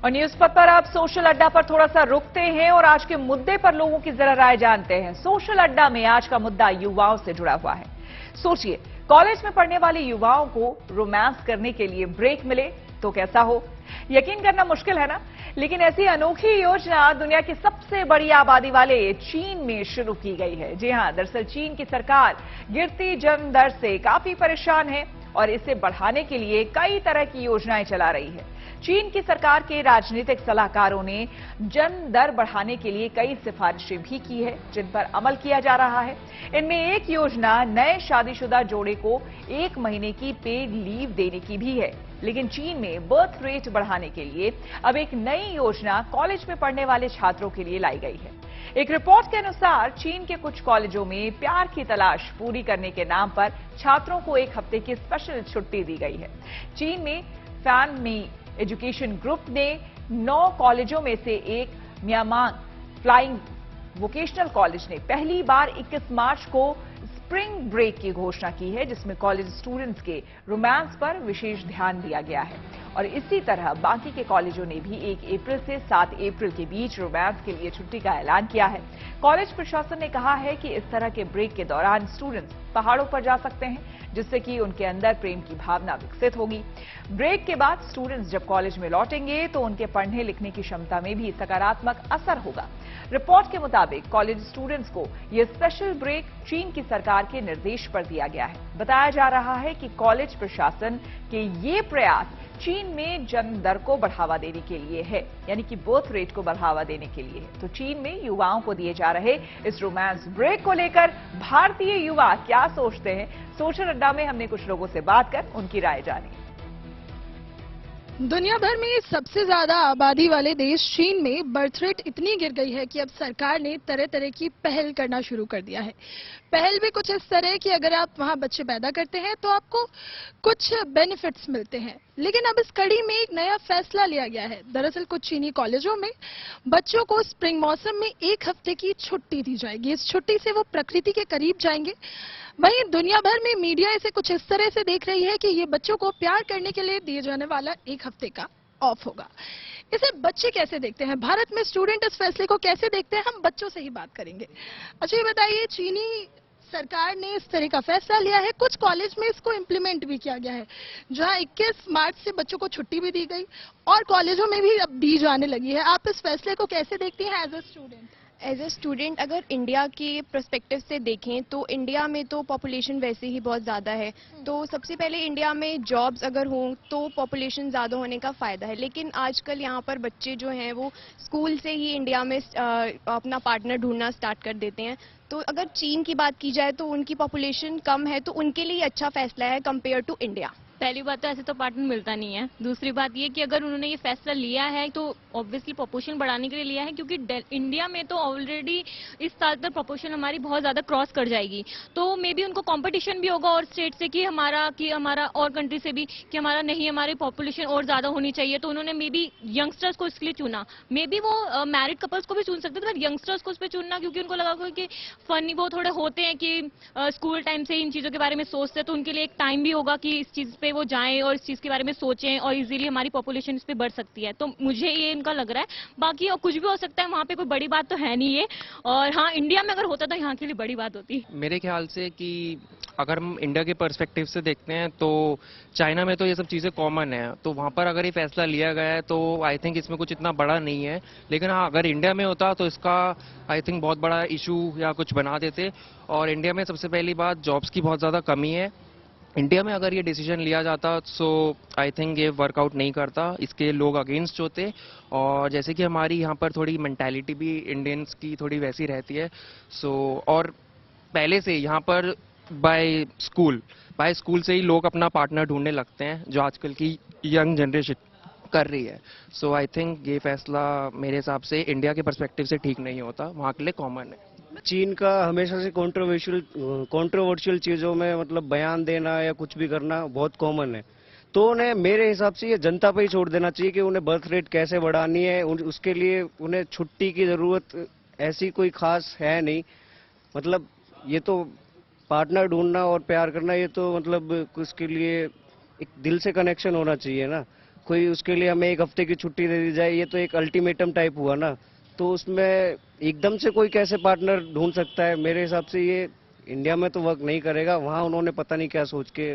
और न्यूज पर अब सोशल अड्डा पर थोड़ा सा रुकते हैं और आज के मुद्दे पर लोगों की जरा राय जानते हैं। सोशल अड्डा में आज का मुद्दा युवाओं से जुड़ा हुआ है। सोचिए, कॉलेज में पढ़ने वाले युवाओं को रोमांस करने के लिए ब्रेक मिले तो कैसा हो। यकीन करना मुश्किल है ना, लेकिन ऐसी अनोखी योजना दुनिया की सबसे बड़ी आबादी वाले चीन में शुरू की गई है। जी हां, दरअसल चीन की सरकार गिरती जन्म दर से काफी परेशान है और इसे बढ़ाने के लिए कई तरह की योजनाएं चला रही है। चीन की सरकार के राजनीतिक सलाहकारों ने जन्म दर बढ़ाने के लिए कई सिफारिशें भी की है, जिन पर अमल किया जा रहा है। इनमें एक योजना नए शादीशुदा जोड़े को 1 महीने की पेड लीव देने की भी है। लेकिन चीन में बर्थ रेट बढ़ाने के लिए अब एक नई योजना कॉलेज में पढ़ने वाले छात्रों के लिए लाई गई है। एक रिपोर्ट के अनुसार चीन के कुछ कॉलेजों में प्यार की तलाश पूरी करने के नाम पर छात्रों को 1 हफ्ते की स्पेशल छुट्टी दी गई है। चीन में फैन मी एजुकेशन ग्रुप ने 9 कॉलेजों में से एक म्यांमार फ्लाइंग वोकेशनल कॉलेज ने पहली बार 21 मार्च को स्प्रिंग ब्रेक की घोषणा की है, जिसमें कॉलेज स्टूडेंट्स के रोमांस पर विशेष ध्यान दिया गया है। और इसी तरह बाकी के कॉलेजों ने भी 1 अप्रैल से 7 अप्रैल के बीच रोमांस के लिए छुट्टी का ऐलान किया है। कॉलेज प्रशासन ने कहा है कि इस तरह के ब्रेक के दौरान स्टूडेंट्स पहाड़ों पर जा सकते हैं, जिससे कि उनके अंदर प्रेम की भावना विकसित होगी। ब्रेक के बाद स्टूडेंट्स जब कॉलेज में लौटेंगे तो उनके पढ़ने लिखने की क्षमता में भी सकारात्मक असर होगा। रिपोर्ट के मुताबिक कॉलेज स्टूडेंट्स को यह स्पेशल ब्रेक चीन की सरकार के निर्देश पर दिया गया है। बताया जा रहा है कि कॉलेज प्रशासन के ये प्रयास चीन में जन्म दर को बढ़ावा देने के लिए है, यानी कि बर्थ रेट को बढ़ावा देने के लिए है। तो चीन में युवाओं को दिए जा रहे इस रोमांस ब्रेक को लेकर भारतीय युवा क्या सोचते हैं, सोशल अड्डा में हमने कुछ लोगों से बात कर उनकी राय जानी। दुनिया भर में सबसे ज्यादा आबादी वाले देश चीन में बर्थ रेट इतनी गिर गई है कि अब सरकार ने तरह तरह की पहल करना शुरू कर दिया है। पहल भी कुछ इस तरह कि अगर आप वहां बच्चे पैदा करते हैं तो आपको कुछ बेनिफिट्स मिलते हैं। लेकिन अब इस कड़ी में एक नया फैसला लिया गया है। दरअसल कुछ चीनी कॉलेजों में बच्चों को स्प्रिंग मौसम में 1 हफ्ते की छुट्टी दी जाएगी। इस छुट्टी से वो प्रकृति के करीब जाएंगे। वहीं दुनिया भर में मीडिया इसे कुछ इस तरह से देख रही है कि ये बच्चों को प्यार करने के लिए दिए जाने वाला 1 हफ्ते का ऑफ होगा। इसे बच्चे कैसे देखते हैं, भारत में स्टूडेंट इस फैसले को कैसे देखते हैं, हम बच्चों से ही बात करेंगे। अच्छा ये बताइए, चीनी सरकार ने इस तरह का फैसला लिया है, कुछ कॉलेज में इसको इम्प्लीमेंट भी किया गया है, जहां 21 मार्च से बच्चों को छुट्टी भी दी गई और कॉलेजों में भी अब दी जाने लगी है। आप इस फैसले को कैसे देखती हैं एज ए स्टूडेंट? अगर इंडिया के पर्सपेक्टिव से देखें तो इंडिया में तो पॉपुलेशन वैसे ही बहुत ज़्यादा है, तो सबसे पहले इंडिया में जॉब्स अगर हों तो पॉपुलेशन ज़्यादा होने का फ़ायदा है। लेकिन आजकल यहाँ पर बच्चे जो हैं वो स्कूल से ही इंडिया में अपना पार्टनर ढूंढना स्टार्ट कर देते हैं। तो अगर चीन की बात की जाए तो उनकी पॉपुलेशन कम है, तो उनके लिए अच्छा फैसला है कंपेयर टू इंडिया। पहली बात तो ऐसे तो पार्टनर मिलता नहीं है। दूसरी बात ये कि अगर उन्होंने ये फैसला लिया है तो ऑब्वियसली पॉपुलेशन बढ़ाने के लिए लिया है, क्योंकि इंडिया में तो ऑलरेडी इस साल तक पॉपुलेशन हमारी बहुत ज़्यादा क्रॉस कर जाएगी। तो मे बी उनको कंपटीशन भी होगा और स्टेट से कि हमारा और कंट्री से भी कि हमारी पॉपुलेशन और ज़्यादा होनी चाहिए। तो उन्होंने मे बी यंगस्टर्स को इसके लिए चुना। मे बी वो मैरिड कपल्स को भी चुन सकते थे, बट यंगस्टर्स को उस पर चुनना क्योंकि उनको लगा कि फनी वो थोड़े होते हैं कि स्कूल टाइम से इन चीज़ों के बारे में सोचते हैं, तो उनके लिए एक टाइम भी होगा कि इस चीज़ पे वो जाएं और इस चीज के बारे में सोचें और इजीली हमारी पॉपुलेशन इस पे बढ़ सकती है। तो मुझे ये इनका लग रहा है। बाकी और कुछ भी हो सकता है, वहाँ पे कोई बड़ी बात तो है नहीं ये। और हाँ, इंडिया में अगर होता तो यहाँ के लिए बड़ी बात होती। मेरे ख्याल से कि अगर हम इंडिया के पर्सपेक्टिव से देखते हैं तो चाइना में तो ये सब चीज़ें कॉमन है, तो वहाँ पर अगर ये फैसला लिया गया है तो आई थिंक इसमें कुछ इतना बड़ा नहीं है। लेकिन हाँ, अगर इंडिया में होता तो इसका आई थिंक बहुत बड़ा इशू या कुछ बना देते। और इंडिया में सबसे पहली बात जॉब्स की बहुत ज़्यादा कमी है। इंडिया में अगर ये डिसीजन लिया जाता सो आई थिंक ये वर्कआउट नहीं करता, इसके लोग अगेंस्ट होते। और जैसे कि हमारी यहाँ पर थोड़ी मेंटालिटी भी इंडियंस की थोड़ी वैसी रहती है, सो और पहले से यहाँ पर बाय स्कूल से ही लोग अपना पार्टनर ढूंढने लगते हैं, जो आजकल की यंग जनरेशन कर रही है। सो आई थिंक ये फैसला मेरे हिसाब से इंडिया के पर्सपेक्टिव से ठीक नहीं होता, वहाँ के लिए कॉमन है। चीन का हमेशा से कंट्रोवर्शियल चीजों में मतलब बयान देना या कुछ भी करना बहुत कॉमन है। तो उन्हें मेरे हिसाब से ये जनता पे ही छोड़ देना चाहिए कि उन्हें बर्थ रेट कैसे बढ़ानी है। उसके लिए उन्हें छुट्टी की जरूरत ऐसी कोई खास है नहीं। मतलब ये तो पार्टनर ढूंढना और प्यार करना, ये तो मतलब उसके लिए एक दिल से कनेक्शन होना चाहिए ना। कोई उसके लिए हमें 1 हफ्ते की छुट्टी दे दी जाए, ये तो एक अल्टीमेटम टाइप हुआ ना। तो उसमें एकदम से कोई कैसे पार्टनर ढूंढ सकता है? मेरे हिसाब से ये इंडिया में तो वर्क नहीं करेगा, वहाँ उन्होंने पता नहीं क्या सोच के